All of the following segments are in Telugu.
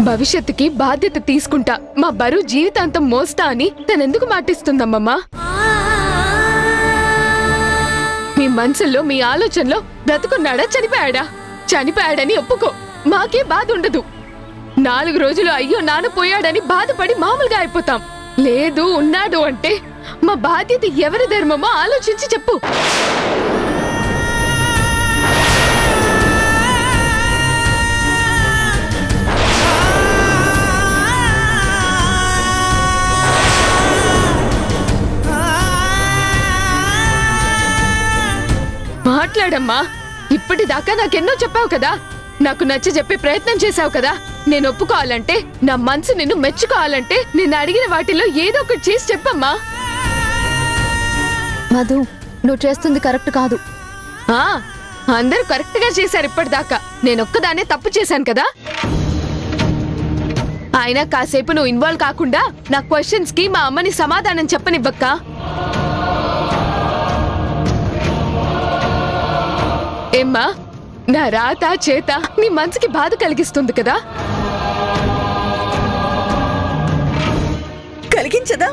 భవిష్యత్తుకి బాధ్యత తీసుకుంటా, మా బరువు జీవితాంతం మోస్తా అని తనెందుకు మాటిస్తుందమ్మమ్మా? మీ మనసులో మీ ఆలోచనలో బ్రతుకున్నాడా చనిపోయాడా? చనిపోయాడని ఒప్పుకో, మాకే బాధ ఉండదు. 4 రోజులు అయ్యో నాన్న పోయాడని బాధపడి మామూలుగా అయిపోతాం. లేదు ఉన్నాడు అంటే మా బాధ్యత ఎవరి ధర్మమో ఆలోచించి చెప్పు. మాట్లాడమ్మా. ఇప్పటిదాకా నాకెన్నో చెప్పావు కదా, నాకు నచ్చ చెప్పే ప్రయత్నం చేశావు కదా. నేను ఒప్పుకోవాలంటే, నా మనసు నిన్ను మెచ్చుకోవాలంటే నేను అడిగిన వాటిలో ఏదో ఒకటి చేసి చెప్పమ్మా. మధు, నువ్వు చేస్తుంది కరెక్ట్ కాదు. అందరూ కరెక్ట్ గా చేశారు ఇప్పటిదాకా, నేనొక్కదానే తప్పు చేశాను కదా. అయినా కాసేపు నువ్వు ఇన్వాల్వ్ కాకుండా నా క్వశ్చన్స్ కి మా అమ్మని సమాధానం చెప్పనివ్వక్క. ఏమ్మా, నా రాత చేత నీ మనసుకి బాధ కలిగిస్తుంది కదా? కలిగించదా?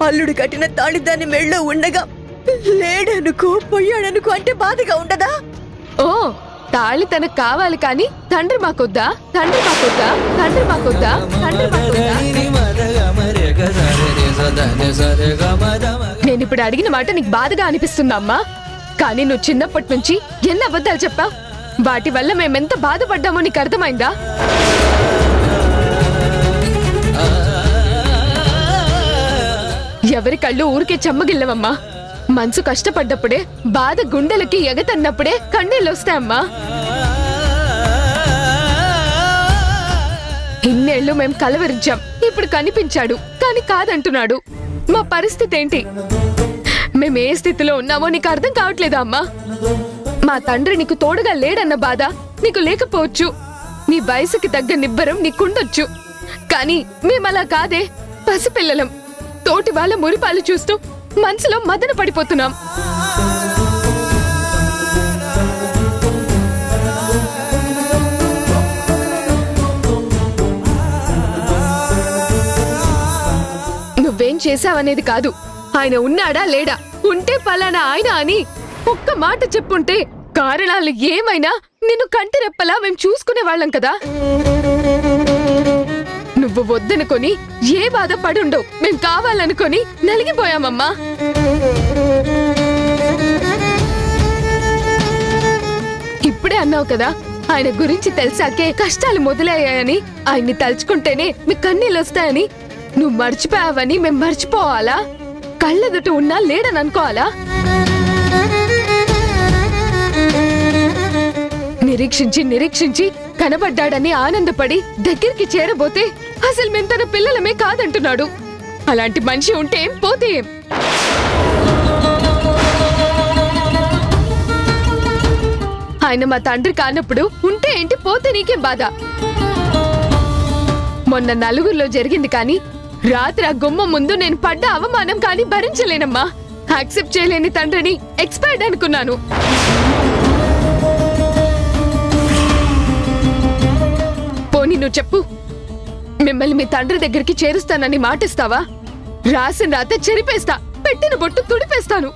అల్లుడు కట్టిన తాళి దాన్ని మెళ్ళో ఉండగా లేడనుకో పోయాడనుకో అంటే బాధగా ఉండదా? ఓ, తాళి తనకు కావాలి కానీ తండ్రి మాకొద్దా? తండ్రి మాకొద్దా? తండ్రి మాకొద్దా? తండ్రి మాకొద్దా? నేనిప్పుడు అడిగిన మాట నీకు బాధగా అనిపిస్తుందా అమ్మా? కానీ నువ్వు చిన్నప్పటి నుంచి ఎన్ని అబద్ధాలు చెప్పావు, వాటి వల్ల మేమెంత బాధపడ్డామో నీకు అర్థమైందా? ఎవరి కళ్ళు ఊరికే చెమ్మగిల్లవమ్మా. మనసు కష్టపడ్డప్పుడే, బాధ గుండెలకి ఎగతన్నప్పుడే కన్నీళ్ళు వస్తాయమ్మా. ఇన్నేళ్లు మేం కలవరించాం, ఇప్పుడు కనిపించాడు కానీ కాదంటున్నాడు. మా పరిస్థితి ఏంటి? మేము ఏ స్థితిలో ఉన్నామో నీకు అర్థం కావట్లేదా అమ్మా? మా తండ్రి నీకు తోడుగా లేడన్న బాధ నీకు లేకపోవచ్చు, నీ వయసుకి తగ్గ నిబ్బరం నీకుండొచ్చు. కానీ మేమలా కాదే, పసిపిల్లలం. తోటి వాళ్ళ మురిపాలు చూస్తూ మనసులో మదన పడిపోతున్నాం. నువ్వేం చేశావనేది కాదు, ఆయన ఉన్నాడా లేడా, ఉంటే పలానా ఆయన అని ఒక్క మాట చెప్పుంటే కారణాలు ఏమైనా నిన్ను కంటి రెప్పలా మేము చూసుకునే వాళ్ళం కదా. నువ్వు వద్దనుకొని ఏ బాధ పడుండో మేం కావాలనుకొని నలిగిపోయామమ్మా. ఇప్పుడే అన్నావు కదా, ఆయన గురించి తెలిసాకే కష్టాలు మొదలయ్యాయని, ఆయన్ని తలుచుకుంటేనే మీ కన్నీళ్ళు వస్తాయని. నువ్వు మర్చిపోయావని మేం మర్చిపోవాలా? కళ్ళెదుట ఉన్నా లేడని అనుకోవాలా? నిరీక్షించి నిరీక్షించి కనబడ్డాడని ఆనందపడి దగ్గరికి చేరబోతే అసలు మేము తన పిల్లలమే కాదంటున్నాడు. అలాంటి మనిషి ఉంటే ఏం పోతే ఏం? ఆయన మా తండ్రి కానప్పుడు ఉంటే ఏంటి, పోతే నీకేం బాధ? మొన్న నలుగురిలో జరిగింది కానీ రాత్రి ఆ గుమ్మ ముందు నేను పడ్డ అవమానం కానీ భరించలేనమ్మా. యాక్సెప్ట్ చేయలేని తండ్రిని ఎక్స్పైర్డ్ అనుకున్నాను. పోనీ నువ్వు చెప్పు, మిమ్మల్ని మీ తండ్రి దగ్గరికి చేరుస్తానని మాటిస్తావా? రాసిన రాత చెరిపేస్తా, పెట్టిన బొట్టు తుడిపేస్తాను.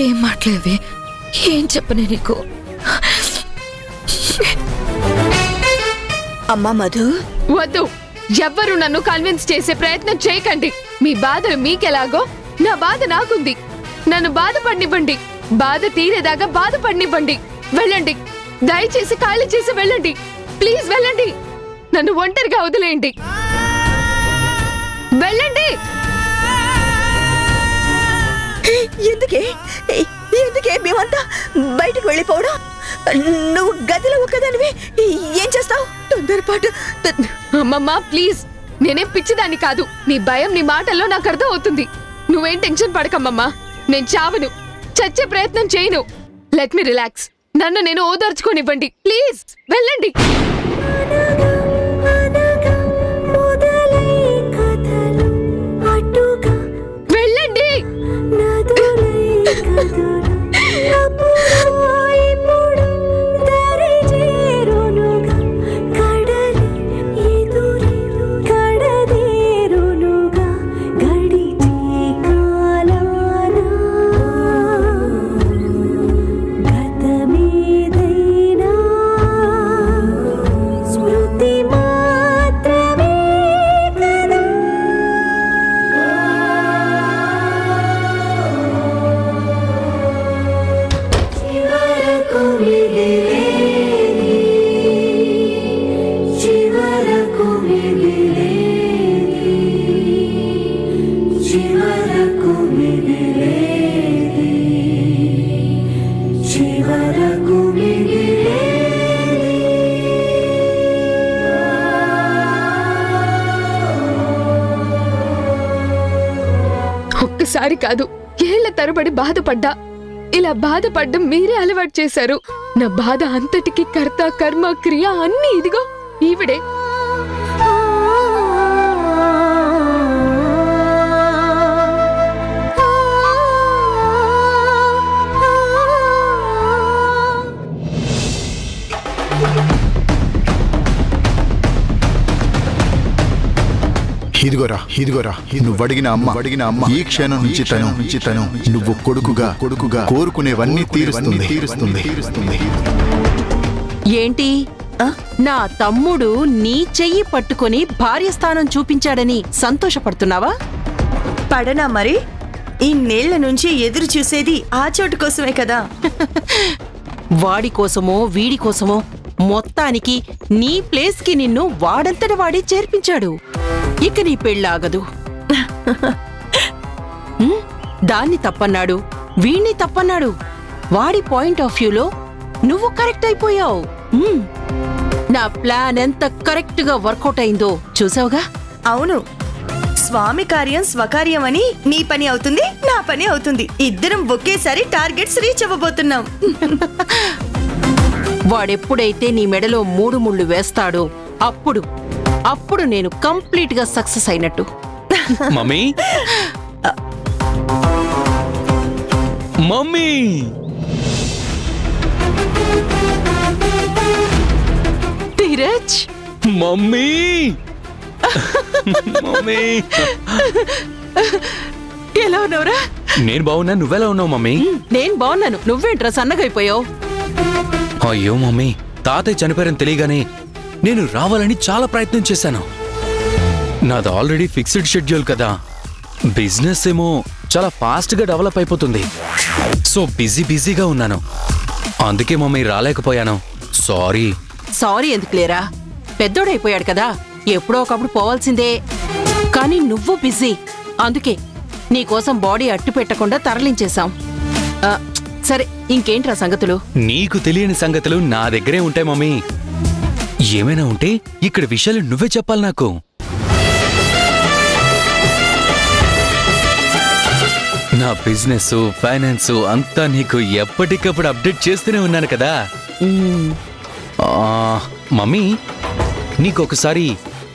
ఏం మాట్లాడవే, ఏం చెప్పనే నీకు? అమ్మా మధు, వద్దు, ఎవ్వరూ నన్ను కన్విన్స్ చేసే ప్రయత్నం చేయకండి. మీ బాధలు మీకెలాగో నా బాధ నాకుంది. నన్ను బాధపడినివ్వండి, బాధ తీరేదాకా బాధపడినివ్వండి. వెళ్ళండి, దయచేసి ఖాళీ చేసి వెళ్ళండి. ప్లీజ్ వెళ్ళండి, నన్ను ఒంటరిగా వదిలేయండి. వెళ్ళండి. ఎందుకే ఎందుకే మేమంతా బయటకు వెళ్ళిపోవడం? నువ్వు గదిలో ఒక్కదానివి ఏం చేస్తావు? తొందరపాటు. అమ్మమ్మ ప్లీజ్, నేనేం పిచ్చిదాన్ని కాదు. నీ భయం నీ మాటల్లో నాకు అర్థం అవుతుంది. నువ్వేం టెన్షన్ పడకమ్మమ్మా, నేను చావను, చచ్చే ప్రయత్నం చేయను. లెట్ మీ రిలాక్స్, నన్ను నేను ఓదార్చుకోనివ్వండి. ప్లీజ్ వెళ్ళండి. వెళ్ళండి. ఒక్కసారి కాదు, ఏళ్ల తరబడి బాధపడ్డా. ఇలా బాధపడ్డం మీరే అలవాటు చేశారు. నా బాధ అంతటికి కర్త కర్మ క్రియ అన్నీ ఇదిగో ఈవిడే. ఇదిగోరా నువ్వు అడిగిన అమ్మ ఈ క్షణం నుంచి తను నువ్వు కొడుకుగా కోరుకునేవన్నీ తీరుస్తుంది. ఏంటి నా తమ్ముడు నీ చెయ్యి పట్టుకొని భార్య స్థానం చూపించాడని సంతోషపడుతున్నావా? పడనా మరి? ఇన్నేళ్ల నుంచి ఎదురు చూసేది ఆ చోటు కోసమే కదా. వాడి కోసమో వీడి కోసమో మొత్తానికి నీ ప్లేస్ కి నిన్ను వాడంతట వాడి చేర్పించాడు. ఇక నీ పెళ్ళాగదు. దాన్ని తప్పన్నాడు, వీణ్ణి తప్పన్నాడు. వాడి పాయింట్ ఆఫ్ వ్యూలో నువ్వు కరెక్ట్ అయిపోయావు. నా ప్లాన్ ఎంత కరెక్ట్ గా వర్కౌట్ అయిందో చూసావుగా? అవును, స్వామి కార్యం స్వకార్యం అని నీ పని అవుతుంది, నా పని అవుతుంది. ఇద్దరం ఒకేసారి టార్గెట్స్ రీచ్ అవ్వబోతున్నాం. వాడెప్పుడైతే నీ మెడలో 3 ముళ్ళు వేస్తాడో అప్పుడు నేను కంప్లీట్ గా సక్సెస్ అయినట్టు. Mummy mummy Dheeraj mummy mummy ఎలా ఉన్నావురా? నేను బాగున్నా, నువ్వెలా ఉన్నావు మమ్మీ? నేను బాగున్నాను. నువ్వేంట్రా సన్నగైపోయావు? అయ్యో మమ్మీ, తాతయ్య చనిపోయారని తెలియగానే నేను రావాలని చాలా ప్రయత్నం చేశాను. నాది ఆల్రెడీ ఫిక్స్డ్ షెడ్యూల్ కదా. బిజినెస్ ఏమో చాలా ఫాస్ట్ గా డెవలప్ అయిపోతుంది. సో బిజీగా ఉన్నాను. అందుకే మమ్మీ రాలేకపోయాను. సారీ ఎందుకు లేరా? పెద్దోడైపోయాడు కదా, ఎప్పుడో ఒకప్పుడు పోవాల్సిందే. కానీ నువ్వు బిజీ, అందుకే నీకోసం బాడీ అట్టు పెట్టకుండా తరలించేశాం. సరే, ఇంకేంట్రా సంగతులు? నీకు తెలియని సంగతులు నా దగ్గరే ఉంటాయి మమ్మీ. ఏమైనా ఉంటే ఇక్కడ విషయాలు నువ్వే చెప్పాలి నాకు. నా బిజినెస్ ఫైనాన్స్ అంతా నీకు ఎప్పటికప్పుడు అప్డేట్ చేస్తూనే ఉన్నాను కదా. మమ్మీ, నీకొకసారి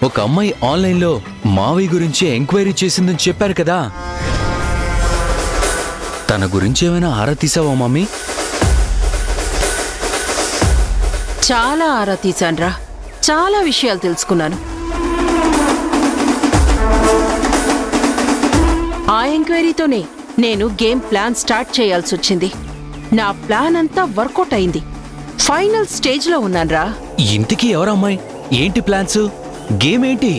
ఒక అమ్మాయి ఆన్లైన్లో మావయ్య గురించి ఎంక్వైరీ చేసిందని చెప్పారు కదా. తన గురించి ఏమైనా ఆరా తీసావా మమ్మీ? చాలా ఆరా తీశాన్రా, చాలా విషయాలు తెలుసుకున్నాను. ఆ ఎంక్వైరీతోనే నేను గేమ్ ప్లాన్ స్టార్ట్ చేయాల్సి వచ్చింది. నా ప్లాన్ అంతా వర్కౌట్ అయింది. ఫైనల్ స్టేజ్ లో ఉన్నాన్రా. ఇంటికి ఎవరమ్మాయి? ఏంటి ప్లాన్స్? గేమ్ ఏంటి?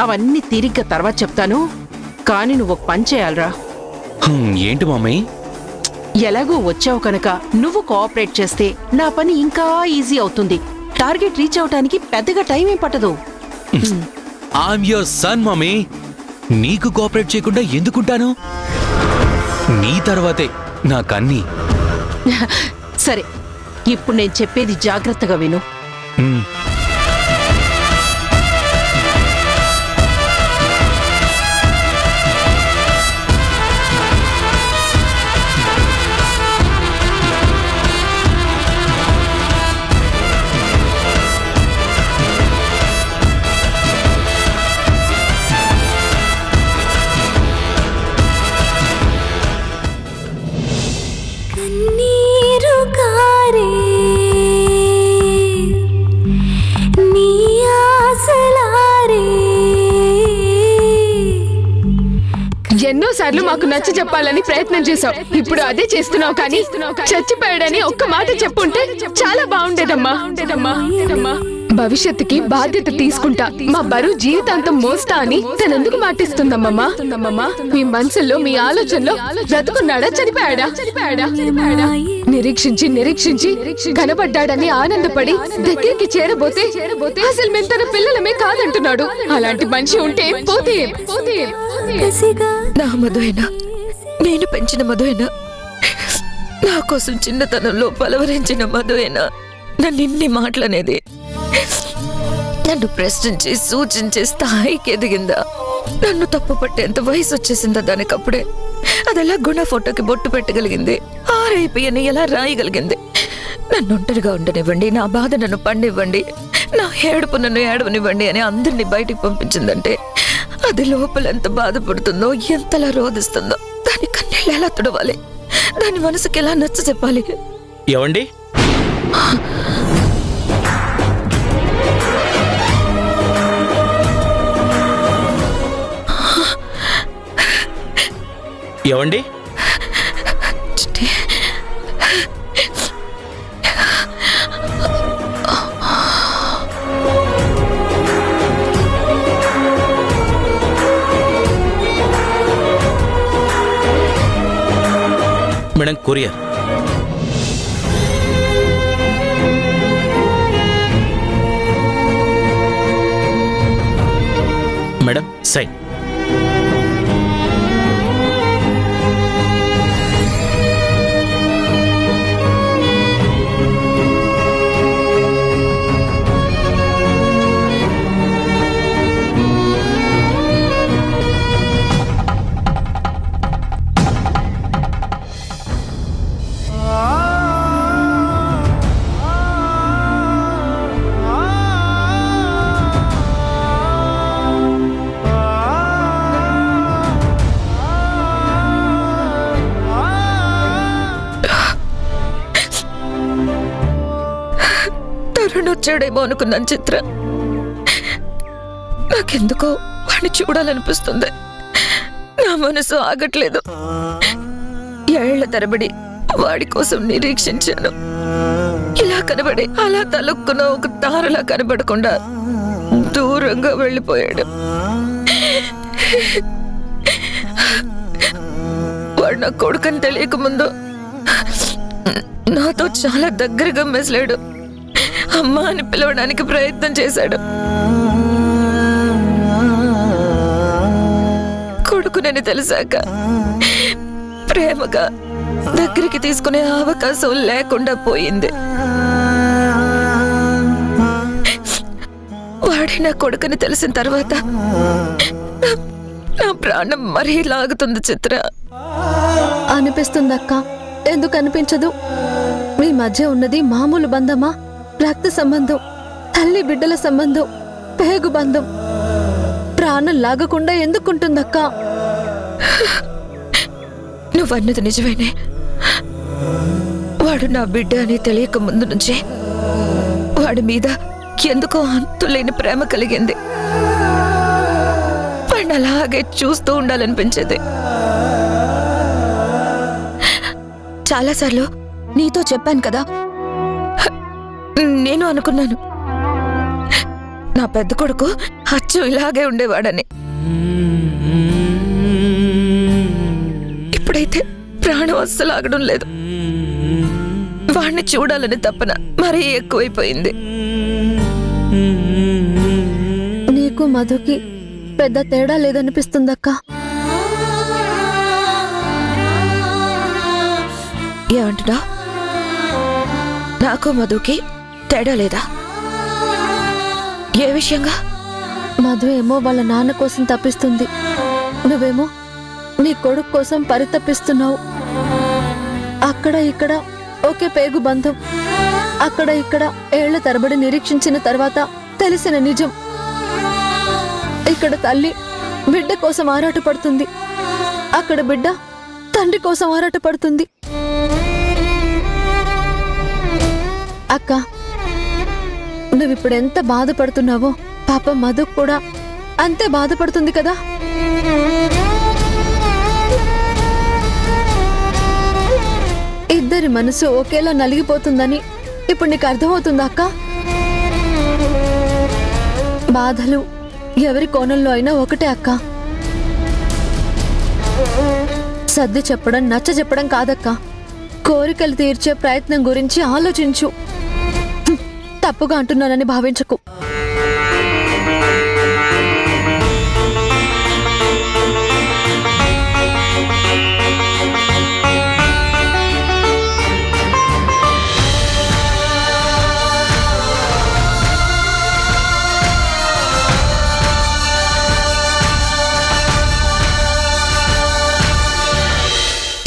అవన్నీ తిరిగ్గా తర్వాత చెప్తాను, కానీ నువ్వు ఒక పని చేయాలరా. ఏంటి మమ్మీ? ఎలాగూ వచ్చావు కనుక నువ్వు కోఆపరేట్ చేస్తే నా పని ఇంకా ఈజీ అవుతుంది. టార్గెట్ రీచ్ అవటానికి పెద్దగా టైం ఏం పట్టదు. I'm your son mummy. నీకు కోఆపరేట్ చేయకుండా ఎందుకుంటాను? నీ తర్వాతే నాకన్నీ. సరే, ఇప్పుడు నేను చెప్పేది జాగ్రత్తగా విను. ఎన్నోసార్లు మాకు నచ్చ చెప్పాలని ప్రయత్నం చేశావు. ఇప్పుడు అదే చేస్తున్నావు. కానీ చచ్చిపోయాడని ఒక్క మాట చెప్పుంటే చాలా బాగుండేదమ్మా. భవిష్యత్తుకి బాధ్యత తీసుకుంటా, మా బరువు జీవితాంతం మోస్తా అని తనెందుకు మాటిస్తుందమ్మా? మీ మనసులో, మీ ఆలోచనలో బ్రతుకున్నాడా చనిపోయాడా? నిరీక్షించి కనబడ్డాడని ఆనందపడి దగ్గరికి చేరబోతే అసలు మేము తన పిల్లలమే కాదంటున్నాడు. అలాంటి మనిషి ఉంటే పోతే నా మధువైనా, నేను పెంచిన మధువైనా, నా కోసం చిన్నతనంలో పలవరించిన మధువైనా నన్ను ఇన్ని మాటలనేది నన్ను ప్రశ్నించి సూచించే స్థాయికి ఎదిగిందా? నన్ను తప్పు పట్టేంత వయసు వచ్చేసిందా దానికప్పుడే? అదెలా గుణ ఫోటోకి బొట్టు పెట్టగలిగింది? ఆరైపోయని ఎలా రాయగలిగింది? నన్ను ఒంటరిగా ఉండనివ్వండి, నా బాధ నన్ను పండివ్వండి, నా ఏడుపు నన్ను ఏడవనివ్వండి అని అందరినీ బయటికి పంపించిందంటే అది లోపల ఎంత బాధపడుతుందో, ఎంతలా రోధిస్తుందో దాని కన్నీళ్ళు ఎలా తుడవాలి? దాని మనసుకి ఎలా నచ్చ చెప్పాలి? ఏవండి? ఏవండి? Madam, courier. Madam, sign. వచ్చాడేమో అనుకున్నాను చిత్ర. నాకెందుకో వాడిని చూడాలనిపిస్తుంది. నా మనసు ఆగట్లేదు. ఏళ్ల తరబడి వాడి కోసం నిరీక్షించాను. ఇలా కనబడి అలా తలొక్కున ఒక తారలా కనబడకుండా దూరంగా వెళ్ళిపోయాడు. వాడు నా కొడుకని తెలియక ముందు నాతో చాలా దగ్గరగా మెసిలాడు. అమ్మా అని పిలవడానికి ప్రయత్నం చేశాడు. కొడుకునని తెలిసాక ప్రేమగా దగ్గరికి తీసుకునే అవకాశం లేకుండా పోయింది. వాడి నా కొడుకుని తెలిసిన తర్వాత నా ప్రాణం మరీ లాగుతుంది చిత్ర. అనిపిస్తుందక్క. ఎందుకు అనిపించదు? మీ మధ్య ఉన్నది మామూలు బంధమా? రక్త సంబంధం, తల్లి బిడ్డల సంబంధం, పేగు బంధం. ప్రాణం లాగకుండా ఎందుకుంటుందక్క? నువ్వన్నది నిజమేనే. వాడు నా బిడ్డ అని తెలియక ముందు నుంచే వాడి మీద ఎందుకో అంతులేని ప్రేమ కలిగింది. వాడిని అలాగే చూస్తూ ఉండాలనిపించేది. చాలాసార్లు నీతో చెప్పాను కదా, నేను అనుకున్నాను నా పెద్ద కొడుకు అచ్చు ఇలాగే ఉండేవాడని. ఇప్పుడైతే ప్రాణం అస్సలు ఆగడం లేదు. వాణ్ణి చూడాలని తప్పన మరీ ఎక్కువైపోయింది. నీకు మధుకి పెద్ద తేడా లేదనిపిస్తుందక్క. ఏమంటున్నా? నాకు మధుకి తేడా లేదా? ఏ విషయంగా? మధు ఏమో వాళ్ళ నాన్న కోసం తప్పిస్తుంది, నువ్వేమో నీ కొడుకు కోసం పరితపిస్తున్నావు. అక్కడ ఇక్కడ ఒకే పేగు బంధం, అక్కడ ఇక్కడ ఏళ్ల తరబడి నిరీక్షించిన తర్వాత తెలిసిన నిజం. ఇక్కడ తల్లి బిడ్డ కోసం ఆరాటపడుతుంది, అక్కడ బిడ్డ తండ్రి కోసం ఆరాటపడుతుంది. అక్క, నువ్విప్పుడు ఎంత బాధపడుతున్నావో పాప మధు కూడా అంతే బాధపడుతుంది కదా. ఇద్దరి మనసు ఒకేలా నలిగిపోతుందని ఇప్పుడు నీకు అర్థమవుతుందా అక్క? బాధలు ఎవరి కోణంలో అయినా ఒకటే అక్క. సర్ది చెప్పడం, నచ్చ చెప్పడం కాదక్క. కోరికలు తీర్చే ప్రయత్నం గురించి ఆలోచించు. తప్పుగా అంటున్నానని భావించకు.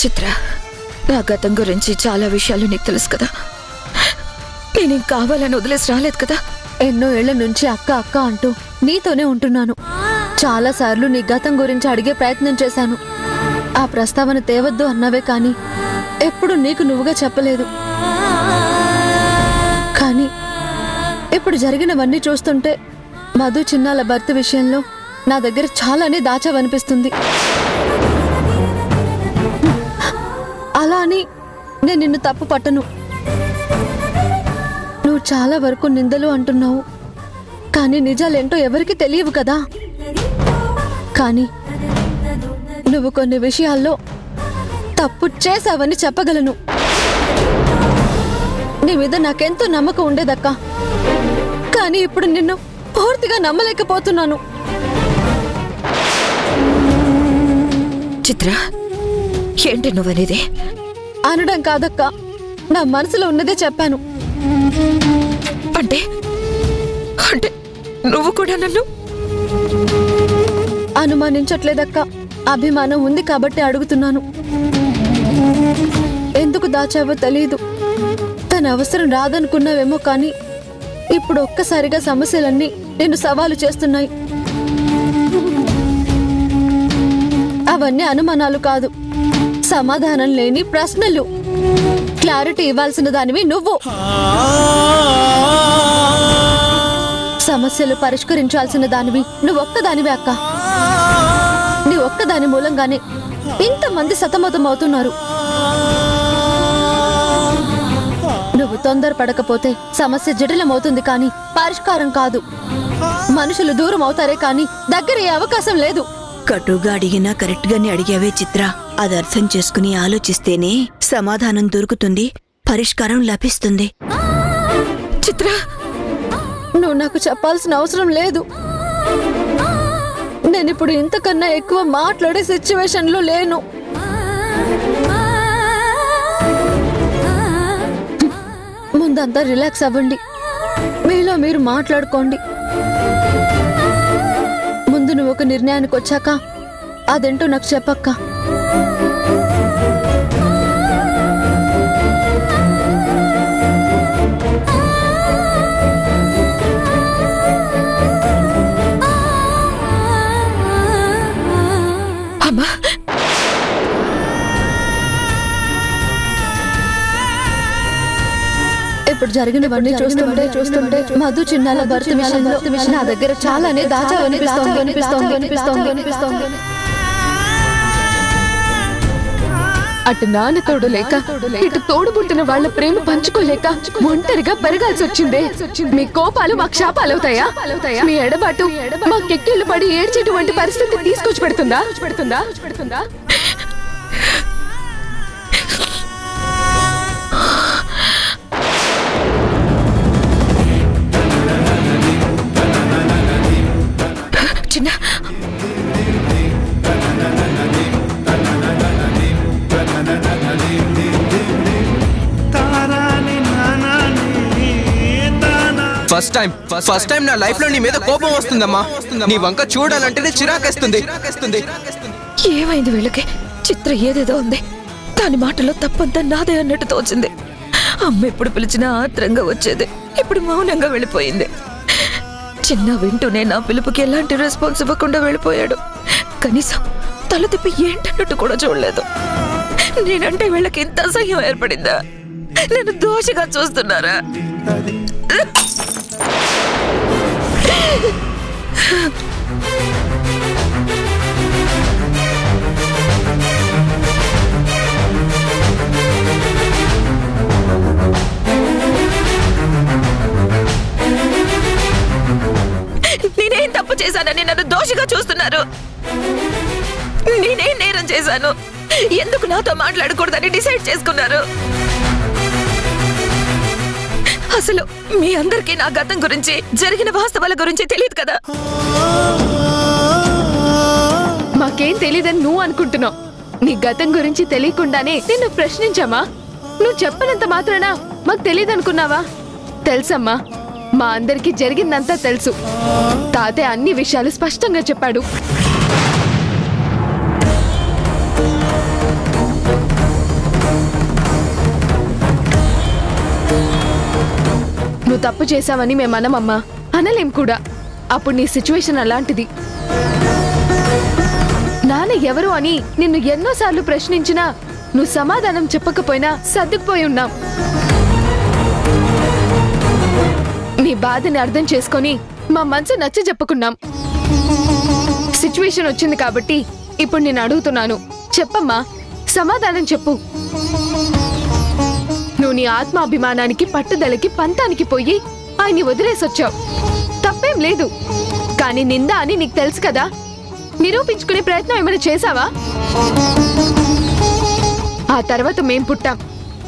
చిత్ర, నా గతం గురించి చాలా విషయాలు నీకు తెలుసు కదా. నేనేం కావాలని వదిలేసి రాలేదు కదా. ఎన్నో ఏళ్ల నుంచి అక్క అక్క అంటూ నీతోనే ఉంటున్నాను. చాలాసార్లు నీ గతం గురించి అడిగే ప్రయత్నం చేశాను. ఆ ప్రస్తావన తేవద్దు అన్నావే కానీ ఎప్పుడు నీకు నువ్వుగా చెప్పలేదు. కానీ ఇప్పుడు జరిగినవన్నీ చూస్తుంటే మధు చిన్నాల భర్త విషయంలో నా దగ్గర చాలానే దాచావనిపిస్తుంది. అలా అని నేను నిన్ను తప్పు పట్టను. నువ్వు చాలా వరకు నిందలు అంటున్నావు, కానీ నిజాలేంటో ఎవరికి తెలియవు కదా. కానీ నువ్వు కొన్ని విషయాల్లో తప్పు చేశావని చెప్పగలను. నీ మీద నాకెంతో నమ్మకం ఉండేదక్క, కానీ ఇప్పుడు నిన్ను పూర్తిగా నమ్మలేకపోతున్నాను. చిత్ర, ఏంటి నువ్వనేది? అనడం కాదక్క, నా మనసులో ఉన్నదే చెప్పాను. అంటే అంటే నువ్వు కూడా నన్ను అనుమానించట్లేదక్క. అభిమానం ఉంది కాబట్టి అడుగుతున్నాను. ఎందుకు దాచావో తెలీదు. తన అవసరం రాదనుకున్నావేమో, కానీ ఇప్పుడు ఒక్కసారిగా సమస్యలన్నీ నిన్ను సవాలు చేస్తున్నాయి. అవన్నీ అనుమానాలు కాదు, సమాధానం లేని ప్రశ్నలు. క్లారిటీ ఇవ్వాల్సిన దానివి నువ్వు. సమస్యలు పరిష్కరించాల్సిన దానివి నువ్వు ఒక్కదానివే అక్క. నీ ఒక్కదాని మూలంగానే ఇంతమంది సతమతం అవుతున్నారు. నువ్వు తొందరపడకపోతే సమస్య జటిలమవుతుంది, కానీ పరిష్కారం కాదు. మనుషులు దూరం అవుతారే కానీ దగ్గరయ్యే అవకాశం లేదు. కటుగా అడిగినా కరెక్ట్ గానే అడిగావే చిత్ర. అది అర్థం చేసుకుని ఆలోచిస్తేనే సమాధానం దొరుకుతుంది, పరిష్కారం లభిస్తుంది. చిత్ర, నువ్వు నాకు చెప్పాల్సిన అవసరం లేదు. నేనిప్పుడు ఇంతకన్నా ఎక్కువ మాట్లాడే సిచ్యువేషన్లో లేను. ముందంతా రిలాక్స్ అవ్వండి, మీలో మీరు మాట్లాడుకోండి. ముందు నువ్వు ఒక నిర్ణయానికి వచ్చాక అదేంటో నాకు చెప్పక్క. అమ్మా, ఇప్పుడు జరిగినవన్నీ చూస్తుంటే మధు చిన్నాల భర్త విషయంలో నా దగ్గర చాలానే దాచావనిపిస్తోంది. అటు నాన్న తోడు లేక, ఇటు తోడుబుట్టిన వాళ్ళ ప్రేమ పంచుకోలేక ఒంటరిగా పెరగాల్సి వచ్చిందే. మీ కోపాలు మాకు శాపాలవుతాయా? మీ ఎడబాటు మా కెక్కిళ్ళు పడి ఏడ్చేటువంటి పరిస్థితి తీసుకొచ్చి పెడుతుందా? చిన్న, ఫస్ట్ టైం నా లైఫ్ లో నీ మీద కోపం వస్తుందమ్మా. నీ వంక చూడాలంటేనే చిరాకేస్తుంది. ఏమైంది వీళ్ళకి? చిత్ర ఏదేదో ఉంది. దాని మాటలో తప్పంతా నాదే అన్నట్టు తోచింది. అమ్మ ఎప్పుడు పిలిచినా ఆత్రంగా వచ్చేది, ఇప్పుడు మౌనంగా వెళ్ళిపోయింది. చిన్న వింటూనే నా పిలుపుకి ఎలాంటి రెస్పాన్స్ ఇవ్వకుండా వెళ్ళిపోయాడు. కనీసం తల తిప్పి ఏంటన్నట్టు కూడా చూడలేదు. నేనంటే వీళ్ళకి ఇంత అసహ్యం ఏర్పడిందా? నేను దోషగా చూస్తున్నారా? నేనేం తప్పు చేశానని నన్ను దోషిగా చూస్తున్నారు? నేనేం నేరం చేశాను? ఎందుకు నాతో మాట్లాడకూడదని డిసైడ్ చేసుకున్నారు? అసలు మీ అందరికీ నా గతం గురించి, జరిగిన వాస్తవాల గురించి తెలియదు కదా. మాకేం తెలీదని నువ్వు అనుకుంటున్నావు. నీ గతం గురించి తెలియకుండానే నిన్ను ప్రశ్నించామా? నువ్వు చెప్పనంత మాత్రానా మాకు తెలియదనుకున్నావా? తెలుసమ్మా, మా అందరికీ జరిగిందంతా తెలుసు. తాతయ్య అన్ని విషయాలు స్పష్టంగా చెప్పాడు. తప్పు చేశావని మేము అనమమ్మా, అనలేం కూడా. అప్పుడు నీ సిచ్యువేషన్ అలాంటిది. నాన్న ఎవరు అని నిన్ను ఎన్నోసార్లు ప్రశ్నించినా నువ్వు సమాధానం చెప్పకపోయినా సర్దుకుపోయి ఉన్నాం. నీ బాధని అర్థం చేసుకొని మా మనసు నచ్చ చెప్పుకున్నాం. సిచ్యువేషన్ వచ్చింది కాబట్టి ఇప్పుడు నేను అడుగుతున్నాను, చెప్పమ్మా, సమాధానం చెప్పు. నువ్వు నీ ఆత్మాభిమానానికి పట్టుదలకి పంతానికి పోయి ఆయన్ని వదిలేసొచ్చావు. తప్పేం లేదు, కానీ నింద అని నీకు తెలుసు కదా. నిరూపించుకునే ప్రయత్నం ఏమైనా చేశావా? ఆ తర్వాత మేం పుట్టాం.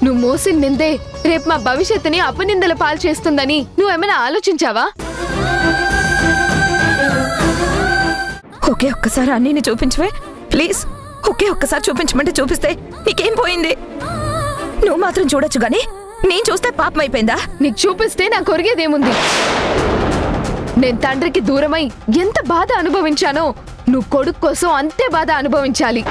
నువ్వు మోసిన నిందే రేపు మా భవిష్యత్తుని అపనిందల పాలు చేస్తుందని నువ్వేమైనా ఆలోచించావా? ఒకే ఒక్కసారి అన్నీని చూపించవే ప్లీజ్. ఒకే ఒక్కసారి చూపించమంటే చూపిస్తే నీకేం పోయింది? నువ్వు మాత్రం చూడొచ్చు గానీ నేను చూస్తే పాపం అయిపోయిందా? నీకు చూపిస్తే నాకు ఒరిగేదేముంది? నేను తండ్రికి దూరమై ఎంత బాధ అనుభవించానో నువ్వు కొడుకు కోసం అంతే బాధ అనుభవించాలి.